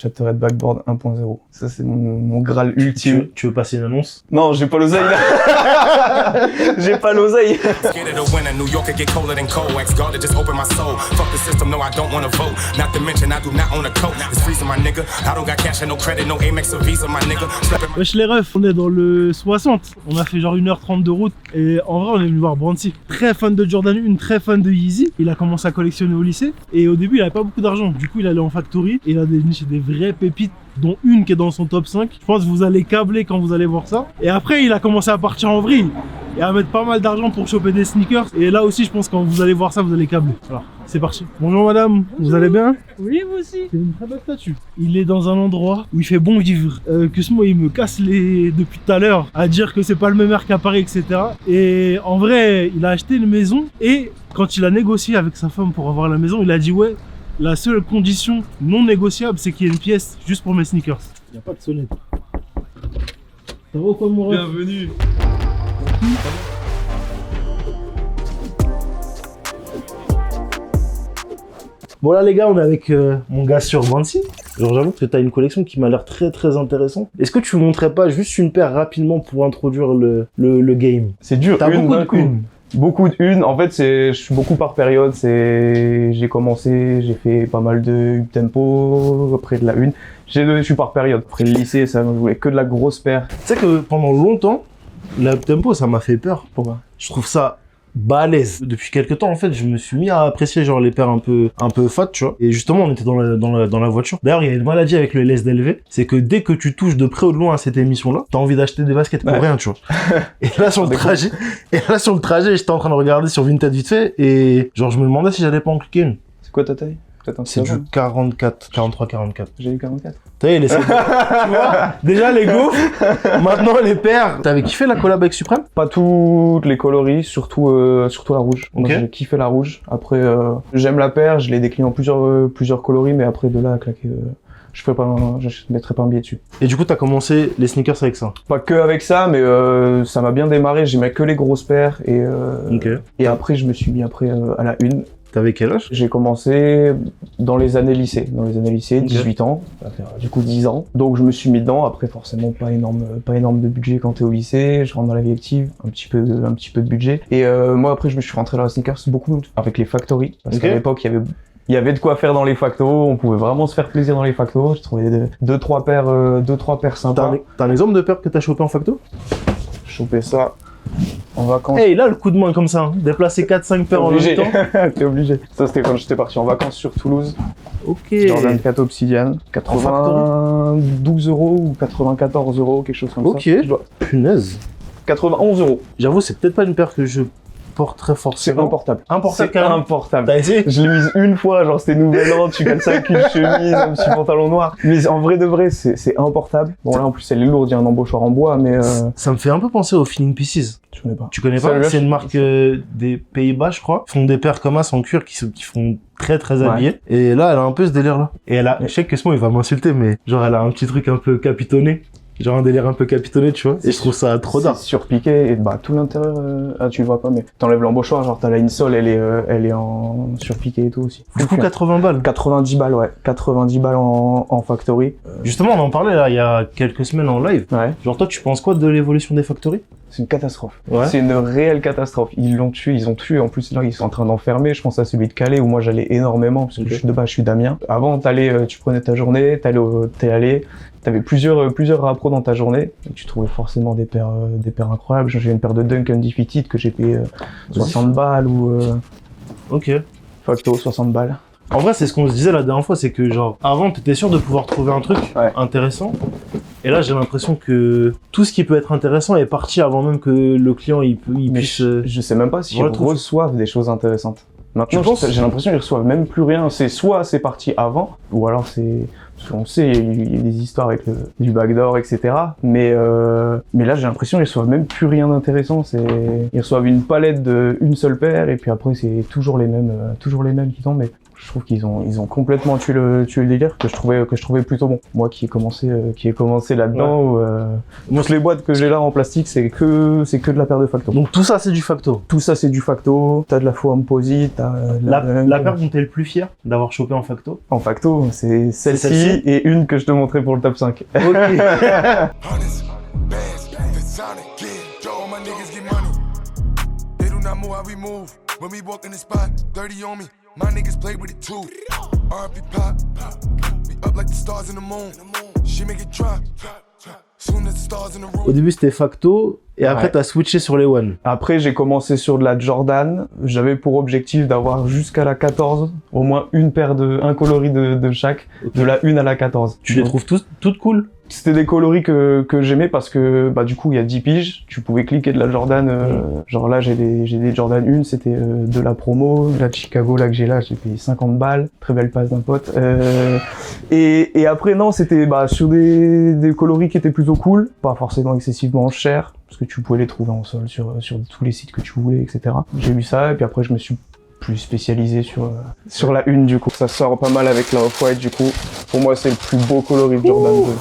Chattered Backboard 1.0. Ça, c'est mon graal ultime. Tu veux passer une annonce? Non, j'ai pas l'oseille là. J'ai pas l'oseille. Wesh les refs, on est dans le 60. On a fait genre 1h30 de route. Et en vrai, on est venu voir Brancy. Très fan de Jordan 1, très fan de Yeezy. Il a commencé à collectionner au lycée. Et au début, il avait pas beaucoup d'argent. Du coup, il allait en factory. Et il a déniché des vraies pépites, dont une qui est dans son top 5. Je pense que vous allez câbler quand vous allez voir ça. Et après, il a commencé à partir en vrille et à mettre pas mal d'argent pour choper des sneakers. Et là aussi, je pense que quand vous allez voir ça, vous allez câbler. Alors, c'est parti. Bonjour madame, vous allez bien? Oui, vous aussi. C'est une très belle statue. Il est dans un endroit où il fait bon vivre. Que ce mot, il me casse depuis tout à l'heure à dire que c'est pas le même air qu'à Paris, etc. Et en vrai, il a acheté une maison et quand il a négocié avec sa femme pour avoir la maison, il a dit ouais, la seule condition non négociable, c'est qu'il y ait une pièce juste pour mes sneakers. Il n'y a pas de sonnette. Ça va ou quoi, mon ref? Bienvenue. Bon là les gars, on est avec mon gars sur Brancy. Genre j'avoue que t'as une collection qui m'a l'air très très intéressante. Est-ce que tu me montrais pas juste une paire rapidement pour introduire le game? C'est dur. T'as beaucoup de une. Beaucoup de une. En fait, je suis beaucoup par période. J'ai commencé, j'ai fait pas mal de up-tempo, après de la une. Je suis par période. Après le lycée, ça, je voulais que de la grosse paire. Tu sais que pendant longtemps, l'up-tempo ça m'a fait peur. Pourquoi? Je trouve ça balèze. Depuis quelques temps, en fait, je me suis mis à apprécier genre les paires un peu fat, tu vois. Et justement, on était dans la voiture. D'ailleurs, il y a une maladie avec le LSDLV, c'est que dès que tu touches de près ou de loin à cette émission-là, t'as envie d'acheter des baskets pour rien, tu vois. Et là, sur le trajet, j'étais en train de regarder sur Vinted vite fait, et genre, je me demandais si j'allais pas en cliquer une. C'est quoi ta taille? C'est du 44, 43, 44. J'ai eu 44. T'as vu, tu vois, déjà les gaufres, maintenant les paires. T'avais kiffé la collab avec Supreme? Pas toutes les coloris, surtout la rouge. Okay. Moi, j'ai kiffé la rouge. Après, j'aime la paire, je l'ai décliné en plusieurs coloris, mais après de là à claquer, je mettrais pas un billet dessus. Et du coup, t'as commencé les sneakers avec ça? Pas que avec ça, mais ça m'a bien démarré. J'aimais que les grosses paires et après je me suis mis à la une. T'avais quel âge? J'ai commencé dans les années lycée, 18 ans, ça va faire du coup 10 ans. Donc je me suis mis dedans. Après forcément pas énorme de budget quand t'es au lycée. Je rentre dans la vie active, un petit peu de budget. Et moi après je me suis rentré dans la sneakers beaucoup avec les factories parce qu'à l'époque il y avait de quoi faire dans les factos, on pouvait vraiment se faire plaisir dans les factos. J'ai trouvé deux trois paires sympas. T'as un exemple de paire que t'as chopé en facto? Chopé ça en vacances. Hey, là le coup de main comme ça, hein. Déplacer 4-5 paires en même temps. T'es obligé. Ça c'était quand j'étais parti en vacances sur Toulouse. Ok. Jordan 4 Obsidian, 92 € ou 94 €, quelque chose comme ça. Ok. Punaise. 91 €. J'avoue, c'est peut-être pas une paire que je porte très C'est forcément. importable. Importable, C'est importable. T'as essayé? Je l'ai mise une fois, genre c'était nouvel an, tu gagnes ça avec une chemise, un petit pantalon noir. Mais en vrai de vrai, c'est importable. Bon là en plus elle est lourde, il y a un embauchoir en bois, mais Ça me fait un peu penser au Feeling Pieces. je connais pas. Tu connais pas? C'est une marque des Pays-Bas, je crois. Ils font des paires comme ça en cuir qui font très très habillées. Et là, elle a un peu ce délire là. Et elle a, je sais que ce mot il va m'insulter, mais genre elle a un petit truc un peu capitonné. Genre un délire un peu capitonné, tu vois. Et je trouve ça trop d'art. C'est surpiqué et bah tout l'intérieur, tu le vois pas, mais t'enlèves l'embauchoir, genre t'as la insole, elle est en surpiqué et tout aussi. Du coup, 80 balles. 90 balles, ouais. 90 balles en factory. Justement, on en parlait là il y a quelques semaines en live. Ouais. Genre toi, tu penses quoi de l'évolution des factories? C'est une catastrophe. Ouais. C'est une réelle catastrophe. Ils ont tué. En plus, là, ils sont en train d'enfermer. Je pense à celui de Calais où moi j'allais énormément parce que je suis d'Amiens. Avant, tu prenais ta journée, t'avais plusieurs rappros dans ta journée. Et tu trouvais forcément des paires incroyables. J'ai une paire de Dunk Undefeated que j'ai payé 60 balles ou Ok. Facto 60 balles. En vrai, c'est ce qu'on se disait la dernière fois, c'est que genre, avant, t'étais sûr de pouvoir trouver un truc intéressant. Et là, j'ai l'impression que tout ce qui peut être intéressant est parti avant même que le client il puisse... Je sais même pas si ils reçoivent des choses intéressantes. Maintenant, j'ai l'impression qu'ils reçoivent même plus rien. Soit c'est parti avant, ou alors c'est... On sait, il y a des histoires avec du backdoor, etc. Mais là, j'ai l'impression qu'ils reçoivent même plus rien d'intéressant. Ils reçoivent une palette d'une seule paire, et puis après, c'est toujours les mêmes qui tombent. Mais Je trouve qu'ils ont complètement tué le délire que je trouvais plutôt bon. Moi qui ai commencé là-dedans, où, toutes les boîtes que j'ai là en plastique, c'est que de la paire de Facto. Donc tout ça c'est du Facto. Tout ça c'est du Facto. T'as de la foam posite, t'as de La paire dont t'es le plus fier d'avoir chopé en Facto. En Facto, c'est celle-ci celle-ci et une que je te montrais pour le top 5. Ok. When we walk in the spot, 30 on me, my niggas play with it too. R&B pop, we up like the stars in the moon. She make it drop, soon as the stars in the room. Au début c'était Facto et après Ouais. t'as switché sur les One. Après, j'ai commencé sur de la Jordan. J'avais pour objectif d'avoir jusqu'à la 14, au moins un coloris de chaque, de la 1 à la 14. Tu les Donc, trouves toutes cool? C'était des coloris que j'aimais parce que bah du coup il y a 10 piges, tu pouvais cliquer de la Jordan, genre là j'ai des Jordan 1, c'était de la promo, la de Chicago là que j'ai là, j'ai payé 50 balles, très belle passe d'un pote. Et après non, c'était bah sur des coloris qui étaient plutôt cool, pas forcément excessivement chers, parce que tu pouvais les trouver en solde sur tous les sites que tu voulais, etc. J'ai vu ça et puis après je me suis plus spécialisé sur la 1 du coup. Ça sort pas mal avec la Off-White du coup. Pour moi c'est le plus beau coloris de Jordan 2,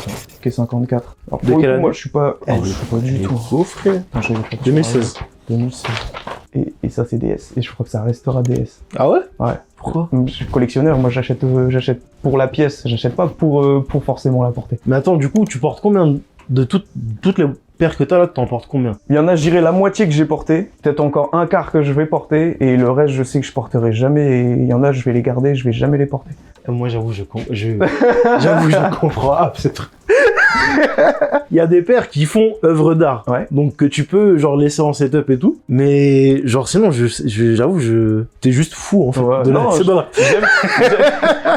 qui est 54. Alors De pour le quelle coup, année? moi je suis pas... Eh, je suis pas du tout. Beau frère. Attends, je vais faire 2016. 2016. Et ça c'est DS. Et je crois que ça restera DS. Ah ouais? Ouais. Pourquoi? Je suis collectionneur, moi j'achète pour la pièce, j'achète pas pour forcément la porter. Mais attends, du coup, tu portes combien de toutes les paires que t'as là, t'en portes combien? Il y en a, je dirais la moitié que j'ai porté, peut-être encore un quart que je vais porter, et le reste je sais que je porterai jamais, et il y en a je vais les garder, je vais jamais les porter. Moi, j'avoue, je comprends pas ce truc. Il y a des paires qui font œuvre d'art, Ouais. donc que tu peux genre laisser en setup et tout, mais genre sinon, j'avoue, t'es juste fou en fait. Ouais, non,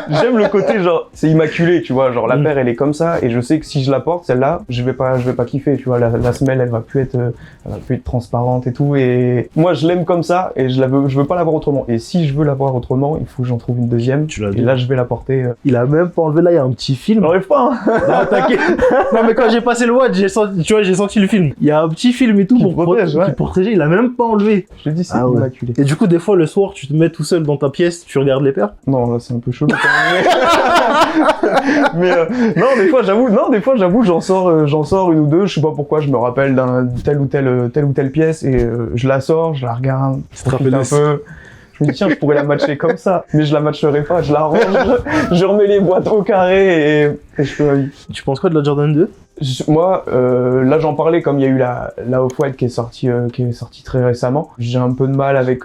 J'aime le côté genre c'est immaculé, tu vois, genre la paire elle est comme ça et je sais que si je la porte celle-là, je vais pas kiffer, tu vois, la semelle elle va plus être transparente et tout, et moi je l'aime comme ça et je veux pas l'avoir autrement, et si je veux l'avoir autrement, il faut que j'en trouve une deuxième, Tu l'as et dit. là je vais la porter. Il a même pas enlevé, là, il y a un petit film. J'arrive pas, hein. Non, t'inquiète. Non, mais quand j'ai passé le watch, j'ai senti le film. Il y a un petit film et tout Qui pour protège, ouais. qui protéger, il a même pas enlevé. Je te dis c'est Ah ouais. immaculé. Et du coup, des fois, le soir, tu te mets tout seul dans ta pièce, tu regardes les paires. Non, là c'est un peu chelou quand même. Mais non, des fois j'avoue j'en sors une ou deux, je sais pas pourquoi, je me rappelle d'un telle ou telle pièce et je la sors, je la regarde, je te profite rappelles un peu. Je me dis tiens, je pourrais la matcher comme ça, mais je la matcherai pas, je la range, je remets les boîtes au carré et je fais ma vie. Tu penses quoi de la Jordan 2? Moi, là j'en parlais comme il y a eu la Off-White qui est sortie très récemment. J'ai un peu de mal avec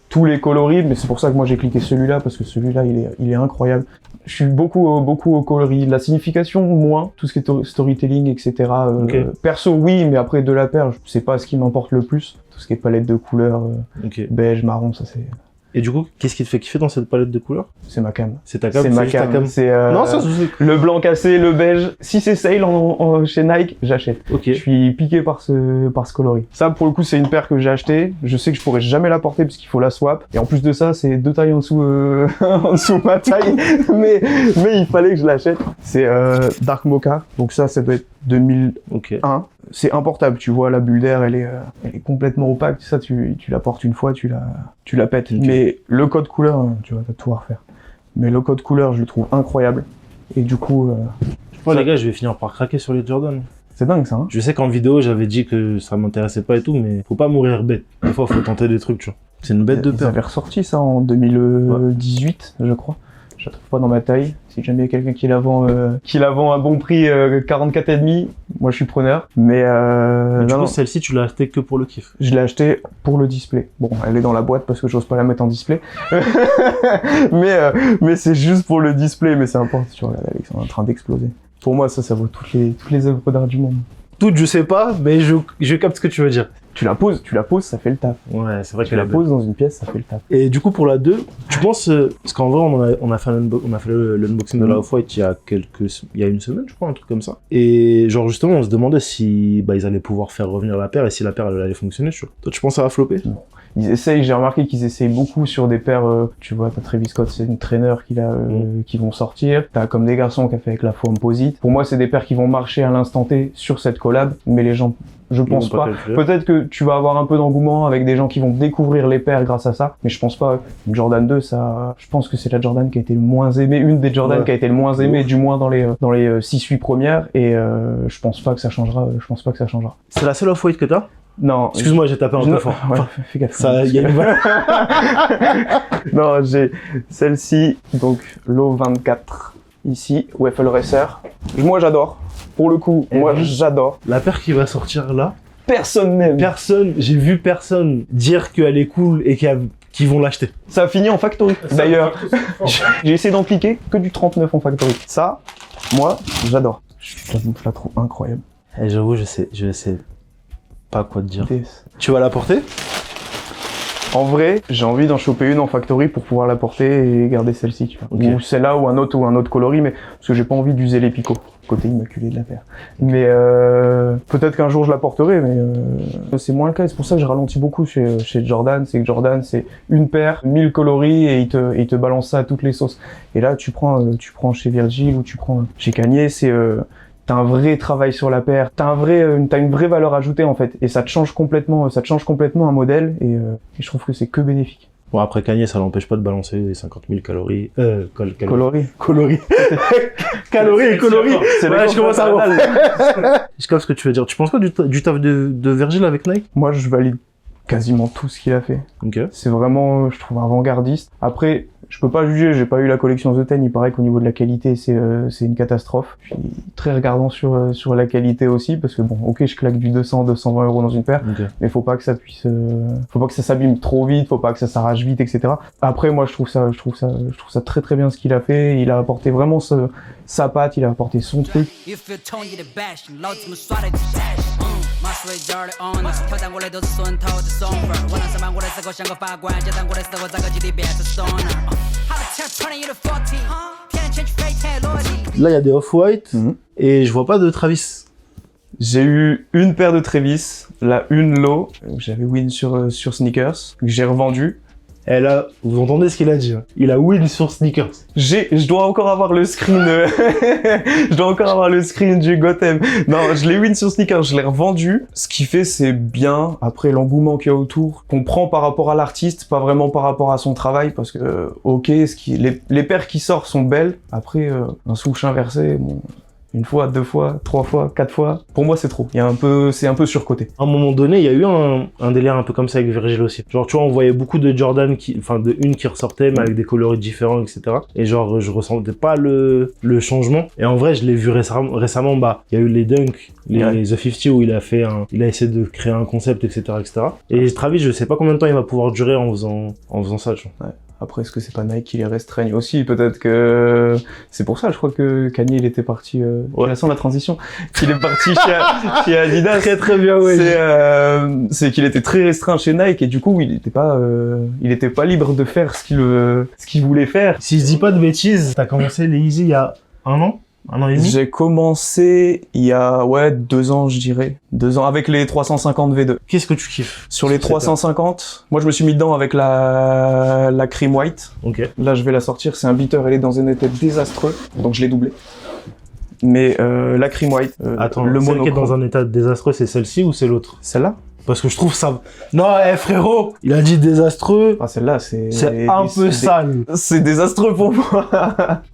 tous les coloris, mais c'est pour ça que moi j'ai cliqué celui-là parce que celui-là il est incroyable. Je suis beaucoup au coloris, la signification moins, tout ce qui est storytelling, etc. Ok. Perso oui, mais après de la paire, c'est pas ce qui m'importe le plus. Tout ce qui est palette de couleurs, Ok. beige, marron, ça Et du coup, qu'est-ce qui te fait kiffer dans cette palette de couleurs? c'est ma cam. C'est ta cam? C'est ma juste ta cam. C'est Non, ça, c'est... le blanc cassé, le beige. Si c'est sale chez Nike, j'achète. Ok. Je suis piqué par ce coloris. Ça, pour le coup, c'est une paire que j'ai achetée. Je sais que je pourrais jamais la porter parce qu'il faut la swap. Et en plus de ça, c'est 2 tailles en dessous, en dessous de ma taille. mais il fallait que je l'achète. C'est Dark Mocha. Donc ça doit être 2001. Ok. C'est importable. Tu vois, la bulle d'air, elle est complètement opaque. Ça, tu la portes une fois, tu la pètes. Ok. Mais le code couleur, tu vas tout refaire. Mais le code couleur, je le trouve incroyable. Et du coup, Moi, les gars, je vais finir par craquer sur les Jordan. c'est dingue ça, hein. Je sais qu'en vidéo, j'avais dit que ça m'intéressait pas et tout, mais faut pas mourir bête. Des fois, faut tenter des trucs, tu vois. C'est une bête de Ils paire. avaient ressorti ça en 2018, je crois. Je la trouve pas dans ma taille. Si jamais il y a quelqu'un qui la vend à bon prix 44,5, moi je suis preneur. Mais Du non, coup, celle-ci, tu l'as achetée que pour le kiff. je l'ai acheté pour le display. Bon, elle est dans la boîte parce que j'ose pas la mettre en display. mais c'est juste pour le display. Mais c'est important, tu regardes Alex, on est en train d'exploser. Pour moi, ça vaut toutes les œuvres d'art du monde. Toutes, je sais pas, mais je capte ce que tu veux dire. Tu la poses, ça fait le taf. Ouais, c'est vrai Tu la poses dans une pièce, ça fait le taf. Et du coup, pour la 2, tu penses... parce qu'en vrai, on a fait l'unboxing de la Off-White il y a une semaine, je crois, un truc comme ça. Et genre, justement, on se demandait si ils allaient pouvoir faire revenir la paire et si la paire elle allait fonctionner, tu vois. Toi, tu penses que ça va flopper? Ils essayent, j'ai remarqué qu'ils essayent beaucoup sur des paires, tu vois, t'as Travis Scott, c'est une traîneur qui vont sortir. T'as comme des garçons qui a fait avec la Foamposite. Pour moi, c'est des paires qui vont marcher à l'instant T sur cette collab, mais les gens, je pense pas. Peut-être que tu vas avoir un peu d'engouement avec des gens qui vont découvrir les paires grâce à ça, mais je pense pas. Une Jordan 2, ça, je pense que c'est la Jordan qui a été le moins aimée, une des Jordan qui a été le moins aimée, du moins dans les 6-8 premières, et je pense pas que ça changera. C'est la seule off-white que t'as? Non. Excuse-moi, j'ai tapé un peu fort. Ouais, fais gaffe. Ça, y a une Non, j'ai celle-ci, donc l'O 24 ici, Waffle Racer. Moi, j'adore. Pour le coup, j'adore. La paire qui va sortir là, Personne n'aime. j'ai vu personne dire qu'elle est cool et qu'ils vont l'acheter. Ça a fini en factory. D'ailleurs, j'ai essayé d'en cliquer que du 39 en factory. Ça, moi, j'adore. Je la trouve incroyable. Et j'avoue, je sais pas quoi te dire. Tu vas la porter? En vrai, j'ai envie d'en choper une en factory pour pouvoir la porter et garder celle-ci, tu vois. Okay. Ou celle-là ou un autre coloris, mais parce que j'ai pas envie d'user les picots, côté immaculé de la paire. Mais peut-être qu'un jour je la porterai, mais c'est moins le cas. C'est pour ça que je ralentis beaucoup chez Jordan. C'est que Jordan, c'est une paire, 1000 coloris et il te balance ça à toutes les sauces. Et là, tu prends chez Virgil ou tu prends chez Kanye, c'est t'as un vrai travail sur la paire, t'as une vraie valeur ajoutée en fait, et ça te change complètement un modèle, et je trouve que c'est que bénéfique. Bon, après Kanye, ça l'empêche pas de balancer les 50 000 calories. Coloris. Calories et coloris. C'est ouais, je commence à voir. Je capte ce que tu veux dire. Tu penses quoi du taf de Virgil avec Nike? Moi, je valide quasiment tout ce qu'il a fait. Ok. C'est vraiment, je trouve, avant-gardiste. Après, je peux pas juger, j'ai pas eu la collection The Ten, il paraît qu'au niveau de la qualité, c'est une catastrophe. Je suis très regardant sur la qualité aussi, parce que bon, ok, je claque du 200-220 euros dans une paire, mais faut pas que ça s'abîme trop vite, faut pas que ça s'arrache vite, etc. Après, moi, je trouve ça très très bien ce qu'il a fait. Il a apporté vraiment sa patte, il a apporté son truc. Là, il y a des off-white et je vois pas de Travis. J'ai eu une paire de Travis, une low, j'avais win sur sneakers, que j'ai revendu. Et là, vous entendez ce qu'il a dit, hein. Il a win sur sneakers. Je dois encore avoir le screen, du Gotham. Non, je l'ai win sur sneakers, je l'ai revendu. Ce qui fait, c'est bien. Après, l'engouement qu'il y a autour, qu'on prend par rapport à l'artiste, pas vraiment par rapport à son travail, parce que, ok, les paires qui sortent sont belles. Après, un swoosh inversé, bon, une fois, 2 fois, 3 fois, 4 fois. Pour moi, c'est trop. C'est un peu surcoté. À un moment donné, il y a eu un délire un peu comme ça avec Virgil aussi. Genre, tu vois, on voyait beaucoup de Jordan qui ressortait, mais avec des coloris différents, etc. Et genre, je ressentais pas le changement. Et en vrai, je l'ai vu récemment, bah, il y a eu les Dunk, les The 50 où il a essayé de créer un concept, etc., etc. Et Travis, je sais pas combien de temps il va pouvoir durer en faisant ça, tu vois. Ouais. Après, est-ce que c'est pas Nike qui les restreigne aussi? Peut-être que c'est pour ça, je crois que Kanye, il était parti, la transition, qu'il est parti chez Adidas. Très très bien, oui. C'est qu'il était très restreint chez Nike et du coup, il était pas libre de faire ce qu'il voulait faire. Si je dis pas de bêtises, t'as commencé les Yeezy il y a 1 an? 1 an et demi? J'ai commencé il y a 2 ans, je dirais. 2 ans avec les 350 V2. Qu'est-ce que tu kiffes sur les 350? Moi, je me suis mis dedans avec la Cream White. Ok. Là, je vais la sortir. C'est un beater. Elle est dans un état désastreux, donc je l'ai doublé. Mais la Cream White. Attends, le celle monochrome. qui est dans un état désastreux, c'est celle-ci ou c'est l'autre? Celle-là? Parce que je trouve ça... Non, frérot, il a dit désastreux. Ah, celle-là, c'est un peu sale. C'est désastreux pour moi.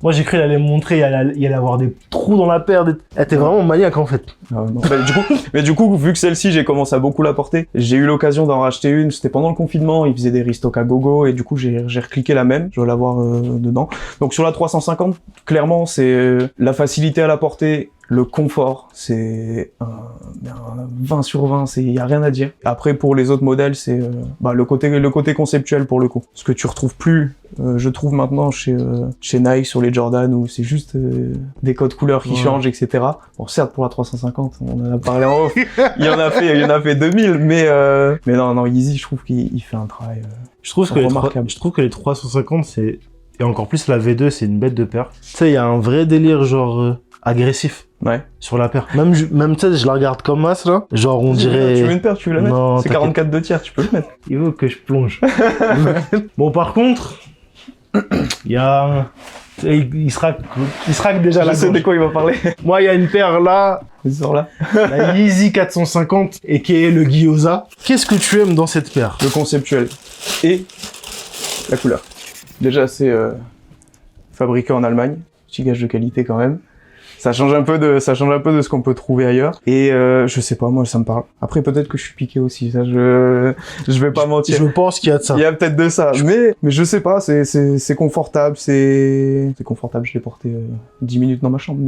Moi, j'ai cru qu'il allait me montrer, il allait avoir des trous dans la paire. Elle était vraiment maniaque, en fait. Ah, non. mais du coup, vu que celle-ci, j'ai commencé à beaucoup la porter, j'ai eu l'occasion d'en racheter une. C'était pendant le confinement, ils faisaient des restock à gogo, et du coup, j'ai recliqué la même. Je dois l'avoir dedans. Donc, sur la 350, clairement, c'est la facilité à la porter. Le confort, c'est un 20 sur 20, il y a rien à dire. Après, pour les autres modèles, c'est le côté conceptuel pour le coup. Ce que tu retrouves plus, je trouve maintenant chez Nike sur les Jordan, où c'est juste des codes couleurs qui changent, etc. Bon, certes, pour la 350, on en a parlé en off, il y en a fait 2000, mais non, Yeezy, je trouve qu'il fait un travail remarquable. Je trouve que les 350, c'est... Et encore plus la V2, c'est une bête de paire. Tu sais, il y a un vrai délire, genre... agressif Ouais. sur la paire. Même tu sais, je la regarde comme as là, genre on dirait... Tu veux une paire, tu veux la mettre? Non, C'est 44 de tiers, tu peux le mettre. Il veut que je plonge. Bon, par contre, il y a... Il se raque déjà Je la sais de gorge. quoi il va parler. Moi, il y a une paire là, Ils sont là. la Yeezy 450 et qui est le Gyoza. Qu'est-ce que tu aimes dans cette paire? Le conceptuel. Et la couleur. Déjà, c'est fabriqué en Allemagne. Petit gage de qualité quand même. Ça change un peu de ce qu'on peut trouver ailleurs. Et je sais pas, moi ça me parle. Après peut-être que je suis piqué aussi, ça je vais pas mentir. Je pense qu'il y a de ça. Il y a peut-être de ça, mais je sais pas, c'est confortable, c'est confortable, je l'ai porté 10 minutes dans ma chambre,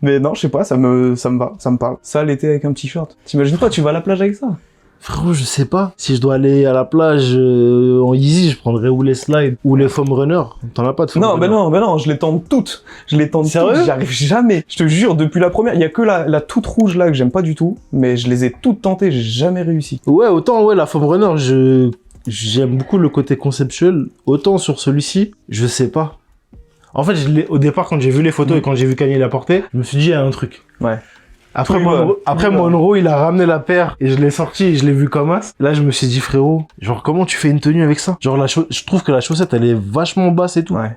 mais non, je sais pas, ça me va, ça me parle. Ça l'été avec un petit short. T'imagines pas, tu vas à la plage avec ça? Frérot, je sais pas. Si je dois aller à la plage en Yeezy, je prendrais ou les slides ou les foam runners. T'en as pas de foam Non, runner? non, je les tente toutes. Sérieux? J'y arrive jamais. Je te jure, depuis la première, il y a que la toute rouge là que j'aime pas du tout, mais je les ai toutes tentées, j'ai jamais réussi. Ouais, autant ouais, la foam runner, j'aime beaucoup le côté conceptuel. Autant sur celui-ci, je sais pas. En fait, au départ, quand j'ai vu les photos et quand j'ai vu Kanye la porter, je me suis dit, il y a un truc. Ouais. Après, Tout Monroe, il a ramené la paire et je l'ai sorti et je l'ai vu comme as. Là, je me suis dit, frérot, genre, comment tu fais une tenue avec ça? Genre, je trouve que la chaussette, elle est vachement basse et tout. Ouais.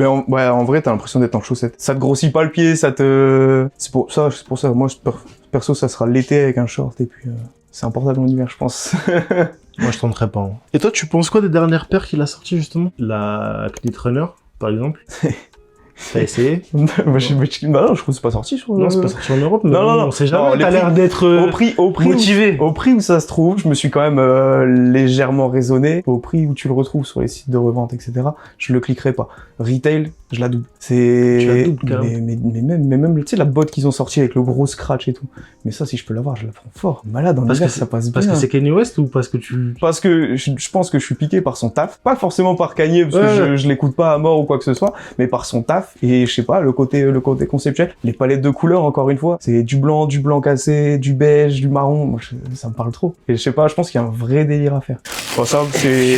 En vrai, t'as l'impression d'être en chaussette. Ça te grossit pas le pied, c'est pour ça. Moi, perso, ça sera l'été avec un short et puis, c'est un portable en hiver, je pense. Moi, je tenterais pas. Hein. Et toi, tu penses quoi des dernières paires qu'il a sorties, justement? La Clit Runner, par exemple. T'as essayé? Non, je trouve que c'est pas sorti sur Non, c'est pas sorti en Europe, mais Non, non, non. on sait jamais. Non, T'as l'air d'être au prix motivé. Au prix où ça se trouve, je me suis quand même légèrement raisonné. Au prix où tu le retrouves sur les sites de revente, etc., je le cliquerai pas. Retail, je la double. Tu la doubles, carrément. mais même, tu sais, la botte qu'ils ont sorti avec le gros scratch et tout. Mais ça, si je peux l'avoir, je la prends fort. Malade, en hiver, ça passe bien. Parce que c'est Kanye West ou parce que tu... Parce que je pense que je suis piqué par son taf. Pas forcément par Kanye, parce que je l'écoute pas à mort ou quoi que ce soit, mais par son taf. Et je sais pas, le côté conceptuel. Les palettes de couleurs, encore une fois, c'est du blanc cassé, du beige, du marron. Moi, ça me parle trop. Et je sais pas, je pense qu'il y a un vrai délire à faire. Bon, ça, c'est...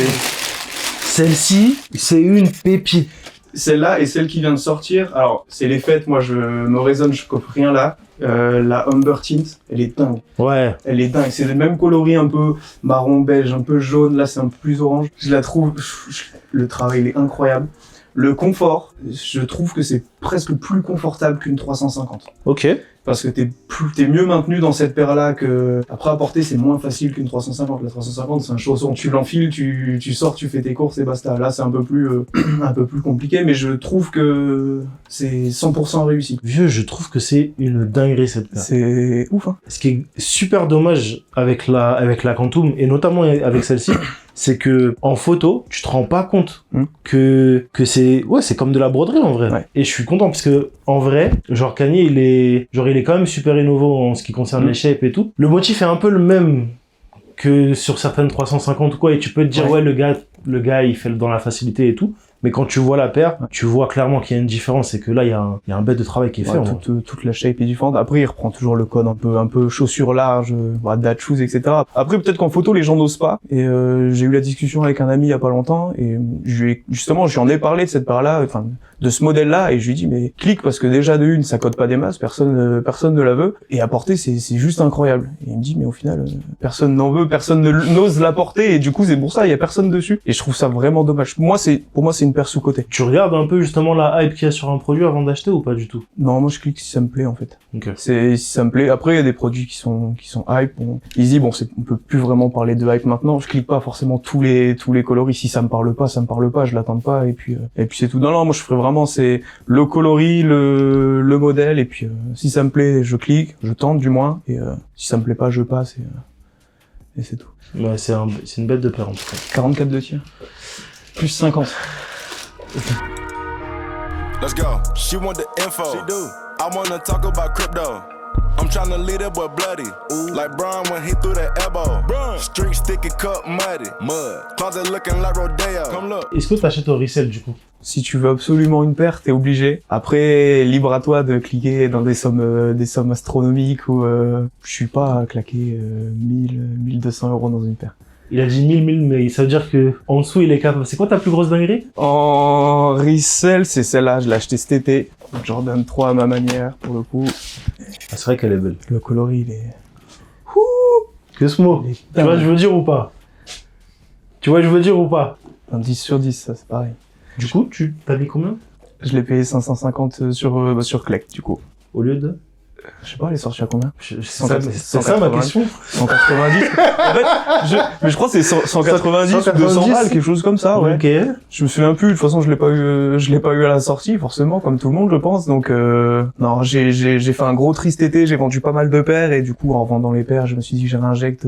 Celle-ci, c'est une pépite. Celle-là et celle qui vient de sortir. Alors, c'est les fêtes, moi, je me raisonne, je cope rien là. La Umber Tint, elle est dingue. Ouais. Elle est dingue. C'est le même coloris un peu marron, beige, un peu jaune. Là, c'est un peu plus orange. Je la trouve... Le travail, il est incroyable. Le confort, je trouve que c'est presque plus confortable qu'une 350. Ok. Parce que t'es mieux maintenu dans cette paire-là que... Après, à porter, c'est moins facile qu'une 350. La 350, c'est un chausson. Tu l'enfiles, tu sors, tu fais tes courses et basta. Là, c'est un peu plus compliqué, mais je trouve que c'est 100% réussi. Vieux, je trouve que c'est une dinguerie, cette paire. C'est ouf, hein. Ce qui est super dommage avec la Quantum, et notamment avec celle-ci, c'est que en photo, tu te rends pas compte que c'est comme de la broderie en vrai. Ouais. Et je suis content parce que en vrai, genre Kanye, il est quand même super innovant en ce qui concerne les shapes et tout. Le motif est un peu le même que sur certaines 350 ou quoi, et tu peux te dire ouais, le gars il fait dans la facilité et tout. Mais quand tu vois la paire, tu vois clairement qu'il y a une différence et que là, il y a un bête de travail qui est fait. Toute la shape est différente. Après, il reprend toujours le code un peu chaussures larges, dad shoes, etc. Après, peut-être qu'en photo, les gens n'osent pas. Et j'ai eu la discussion avec un ami il y a pas longtemps et je lui en ai parlé de cette paire-là, enfin de ce modèle-là, et je lui ai dit mais clique parce que déjà de une, ça code pas des masses, personne ne la veut, et à porter c'est juste incroyable. Et il me dit mais au final personne n'en veut, personne n'ose la porter, et du coup c'est pour ça il y a personne dessus. Et je trouve ça vraiment dommage. Pour moi c'est une paire sous-cotée. Tu regardes un peu justement la hype qu'il y a sur un produit avant d'acheter ou pas du tout? Non, moi je clique si ça me plaît en fait. Okay. Si ça me plaît. Après il y a des produits qui sont hype. Bon, Easy, on peut plus vraiment parler de hype maintenant. Je clique pas forcément tous les coloris. Si ça me parle pas, je l'attends pas, et puis c'est tout. Non, moi je ferais vraiment c'est le coloris, le modèle, et puis si ça me plaît, je clique, je tente du moins, et si ça me plaît pas, je passe, et c'est tout. Ouais, c'est une bête de paire en tout cas. 44 de tir. Plus 50. Let's go. She want the info. She do. I wanna talk about crypto. I'm tryna lead that boy bloody. Ooh. Like Brian when he threw that elbow. Brian. Street sticky cup muddy. Mud. Closet looking like Rodeo. Come look. Est-ce que t'achètes au resell du coup? Si tu veux absolument une paire, t'es obligé. Après, libre à toi de cliquer dans des sommes astronomiques, ou je suis pas à claquer 1200 € dans une paire. Il a dit 1000, mais ça veut dire que en dessous, il est capable. C'est quoi ta plus grosse dinguerie? En resell, c'est celle-là, je l'ai acheté cet été. Jordan 3 à ma manière, pour le coup. Ah, c'est vrai qu'elle est belle. Le coloris, il est... Que ce mot. Tu vois, je veux dire ou pas? Tu vois, je veux dire ou pas? Un 10 sur 10, ça, c'est pareil. Du coup, tu t'as mis combien? Je l'ai payé 550 sur Clec, du coup. Au lieu de? Je sais pas, elle est sortie à combien? C'est ça ma question. 190. En fait, mais je crois que c'est 190 ou 200 balles, quelque chose comme ça, ouais. Ok. Je me souviens plus, de toute façon, je l'ai pas eu à la sortie, forcément, comme tout le monde, je pense. Donc, non, j'ai fait un gros triste été, j'ai vendu pas mal de paires, et du coup, en vendant les paires, je me suis dit, je réinjecte,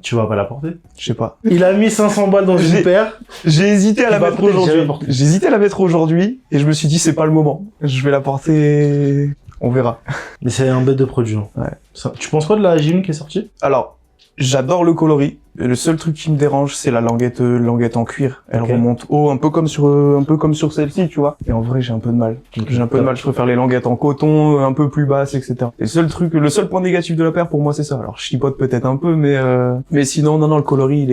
Tu vas pas la porter? je sais pas. Il a mis 500 balles dans une paire. J'ai hésité à la Tu vas mettre porter, aujourd'hui. jamais porter. J'ai hésité à la mettre aujourd'hui, et je me suis dit, c'est pas le moment. Je vais la porter, on verra. Mais c'est un bête de produit. Hein. Ouais. Tu penses quoi de la J1 qui est sortie? Alors, j'adore le coloris. Le seul truc qui me dérange, c'est la languette en cuir. Elle Ok. remonte haut, un peu comme sur celle-ci, tu vois. Et en vrai, j'ai un peu de mal. J'ai un peu de mal. Je préfère les languettes en coton, un peu plus basses, etc. Et le seul point négatif de la paire pour moi, c'est ça. Alors, je chipote peut-être un peu, mais sinon, non, le coloris,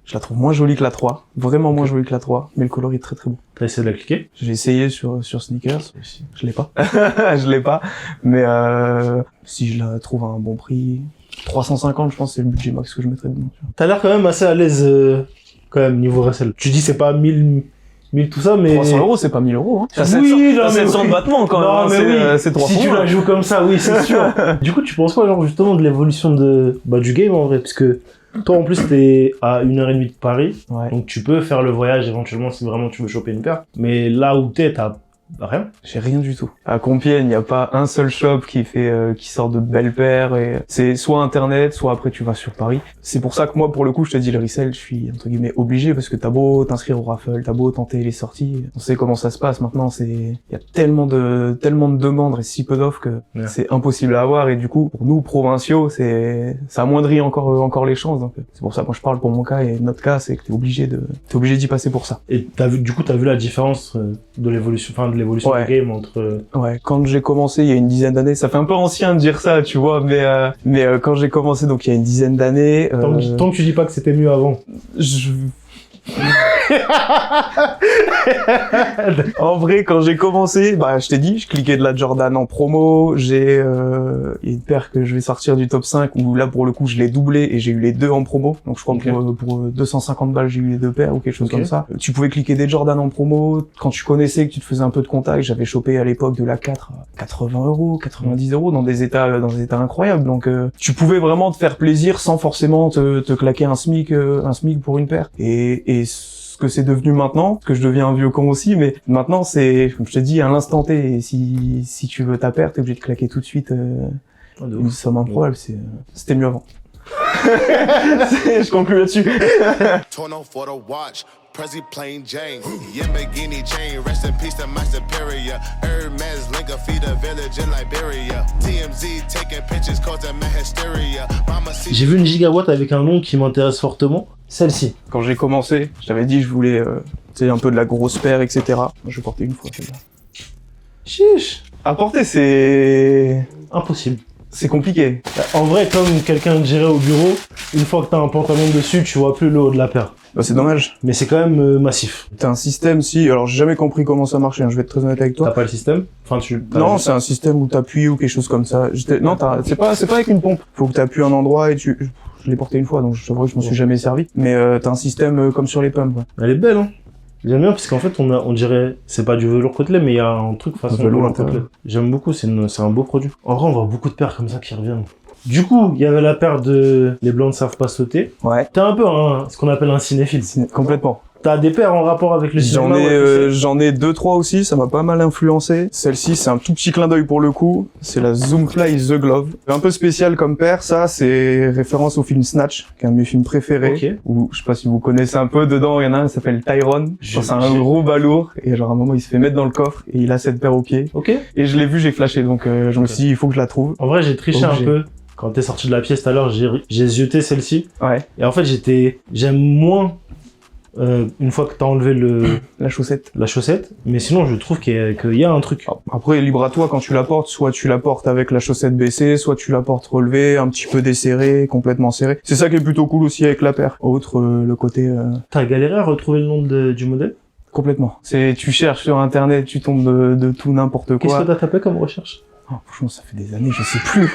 je la trouve moins jolie que la 3. Vraiment moins jolie que la 3. Mais le coloris est très très beau. T'as essayé de la cliquer? J'ai essayé sur Sneakers. Je l'ai pas. Je l'ai pas. Mais, si je la trouve à un bon prix, 350, je pense, c'est le budget max que je mettrais dedans. Tu vois. T'as l'air quand même assez à l'aise, quand même, niveau resell. Tu dis c'est pas 1000 tout ça, mais... 300 €, c'est pas 1000 €, hein. T'as Oui, 700, non, mais 700 de oui. battements, quand même, Non, hein. mais C'est oui. 300. Si tu la joues comme ça, oui, c'est sûr. Du coup, tu penses quoi, genre, justement, de l'évolution du game, en vrai? Parce que toi, en plus, t'es à 1h30 de Paris. Ouais. Donc, tu peux faire le voyage, éventuellement, si vraiment tu veux choper une paire. Mais là où t'as rien. J'ai rien du tout. À Compiègne, il n'y a pas un seul shop qui sort de belles paires, et c'est soit internet, soit après tu vas sur Paris. C'est pour ça que moi, pour le coup, je te dis le resell, je suis, entre guillemets, obligé, parce que t'as beau t'inscrire au raffle, t'as beau tenter les sorties, on sait comment ça se passe maintenant, il y a tellement de demandes et si peu d'offres que Ouais. c'est impossible à avoir, et du coup, pour nous, provinciaux, ça amoindrit encore les chances, donc c'est pour ça, moi je parle pour mon cas, et notre cas, c'est que t'es obligé d'y passer pour ça. Et t'as vu la différence de l'évolution, Ouais. du game entre... Ouais, quand j'ai commencé il y a une dizaine d'années, ça fait un peu ancien de dire ça, tu vois, mais quand j'ai commencé donc il y a une dizaine d'années, Tant que tu dis pas que c'était mieux avant. En vrai, quand j'ai commencé, je t'ai dit, je cliquais de la Jordan en promo, il y a une paire que je vais sortir du top 5 où là pour le coup je l'ai doublé et j'ai eu les deux en promo, donc je crois Ok. que pour 250 balles j'ai eu les deux paires ou quelque chose Ok. comme ça. Tu pouvais cliquer des Jordan en promo, quand tu connaissais que tu te faisais un peu de contact, j'avais chopé à l'époque de la 4 à 80 €, 90 € dans des états incroyables, donc tu pouvais vraiment te faire plaisir sans forcément te claquer un SMIC pour une paire. Et ce que c'est devenu maintenant, que je deviens un vieux con aussi, mais maintenant c'est, comme je te dis, à l'instant T, et si tu veux ta paire, t'es obligé de claquer tout de suite une somme improbable, c'était mieux avant. Je conclue là-dessus. Torn off for the watch. Prezi plain Jane, Yambagini chain, rest in peace to my superior. Hermes Linga feed a village in Liberia. TMZ taking pictures causing my hysteria. Mama see. J'ai vu une gigawatt avec un nom qui m'intéresse fortement. Celle-ci. Quand j'ai commencé, je t'avais dit je voulais un peu de la grosse paire, etc. Moi, je portais une fois celle-là. Chiche. À porter, Impossible. c'est compliqué. En vrai, comme quelqu'un dirait au bureau, une fois que t'as un pantalon dessus, tu vois plus le haut de la paire. C'est dommage. Mais c'est quand même massif. T'as un système, alors j'ai jamais compris comment ça marchait, hein, je vais être très honnête avec toi. T'as pas le système? Enfin, Non, c'est un système où t'appuies ou quelque chose comme ça. Non, c'est pas avec une pompe. Faut que t'appuies un endroit et je l'ai porté une fois, donc je t'avoue que je m'en suis jamais servi. Mais t'as un système comme sur les pumps. Ouais. Elle est belle, hein. J'aime bien parce qu'en fait, on dirait, c'est pas du velours côtelé, mais il y a un truc façon velours velours intérieur. côtelé. J'aime beaucoup, c'est un beau produit. En vrai, on voit beaucoup de paires comme ça qui reviennent. Du coup, il y avait la paire de Les Blancs ne savent pas sauter. Ouais. T'es un peu ce qu'on appelle un cinéphile. Complètement. T'as des paires en rapport avec le cinéma? J'en ai 2-3 aussi, ça m'a pas mal influencé. Celle-ci, c'est un tout petit clin d'œil pour le coup. C'est la Zoomfly The Glove. Un peu spécial comme paire, ça, c'est référence au film Snatch, qui est un de mes films préférés. Ok. Où, je sais pas si vous connaissez un peu, dedans, il y en a un qui s'appelle Tyrone. C'est un gros balourd, et genre à un moment, il se fait mettre dans le coffre, et il a cette paire au pied. Ok. Et je l'ai vu, j'ai flashé, donc je me suis dit, il faut que je la trouve. En vrai, j'ai triché Obligé. un peu. Quand t'es sorti de la pièce tout à l'heure, j'ai zioté celle-ci. Ouais. Et en fait, j'aime moins une fois que t'as enlevé La chaussette. la chaussette. Mais sinon, je trouve qu'il y a un truc. Après, libre à toi quand tu la portes. Soit tu la portes avec la chaussette baissée, soit tu la portes relevée, un petit peu desserrée, complètement serrée. C'est ça qui est plutôt cool aussi avec la paire. Autre, le côté... T'as galéré à retrouver le nom du modèle? Complètement. Tu cherches sur internet, tu tombes de tout n'importe Qu'est-ce quoi. que t'as tapé comme recherche? Oh, franchement, ça fait des années, je sais plus.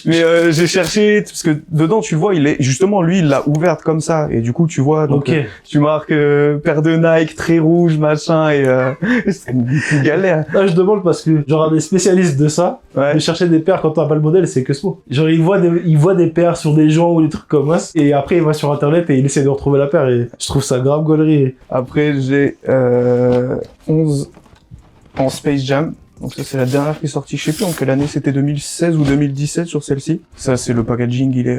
Mais j'ai cherché, parce que dedans, tu le vois, lui, il l'a ouverte comme ça. Et du coup, tu vois, donc, Ok. tu marques paire de Nike, très rouge, machin, et c'est une galère. Là, je demande parce que, genre, des spécialistes de ça, Ouais. de chercher des paires quand t'as pas le modèle, c'est que ce mot. Genre, il voit des paires sur des gens ou des trucs comme ça, et après, il va sur internet et il essaie de retrouver la paire, et je trouve ça grave gaulerie. Après, j'ai 11 en Space Jam. Donc ça, c'est la dernière qui est sortie. Je sais plus en quelle année, c'était 2016 ou 2017 sur celle-ci. Ça, c'est le packaging, il est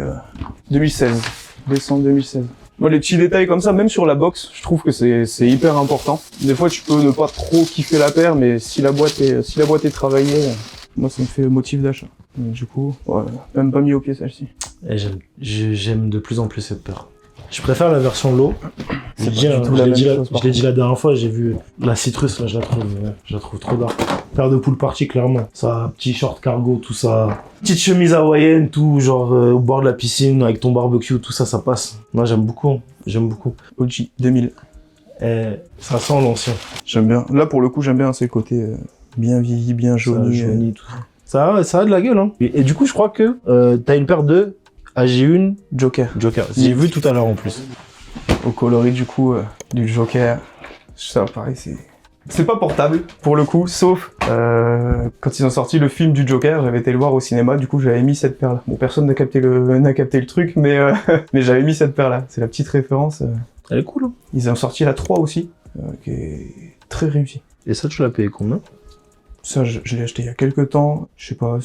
2016. Décembre 2016. Moi, les petits détails comme ça, même sur la box, je trouve que c'est hyper important. Des fois, tu peux ne pas trop kiffer la paire, mais si la boîte est travaillée, moi, ça me fait motif d'achat. Donc, du coup, ouais, même pas mis au pied celle-ci. Et j'aime de plus en plus cette paire. Je préfère la version low. C'est Je pas dis, du hein, tout je la l'ai même dit, chose, par je l'ai dit la dernière fois, j'ai vu la citrus, là, je la trouve trop dark. Paire de pool party, clairement. Ça, petit short cargo, tout ça. Petite chemise hawaïenne, tout, genre, au bord de la piscine, avec ton barbecue, tout ça, ça passe. Moi, j'aime beaucoup. OG 2000. Et ça sent l'ancien. J'aime bien. Là, pour le coup, j'aime bien ces côtés bien vieillis, bien jaunis. Jauni, tout ça. Ça a de la gueule, hein. Et du coup, je crois que t'as une paire de AG1 Joker. J'ai vu tout à l'heure en plus. Au coloris du coup du Joker. Ça pareil, c'est pas portable pour le coup, sauf quand ils ont sorti le film du Joker, j'avais été le voir au cinéma, du coup j'avais mis cette paire là. Bon, personne n'a capté le truc, mais mais j'avais mis cette paire là. C'est la petite référence. Elle est cool, hein. Ils ont sorti la 3 aussi, qui est très réussie. Et ça, tu l'as payé combien? Ça, je l'ai acheté il y a quelques temps. Je sais pas,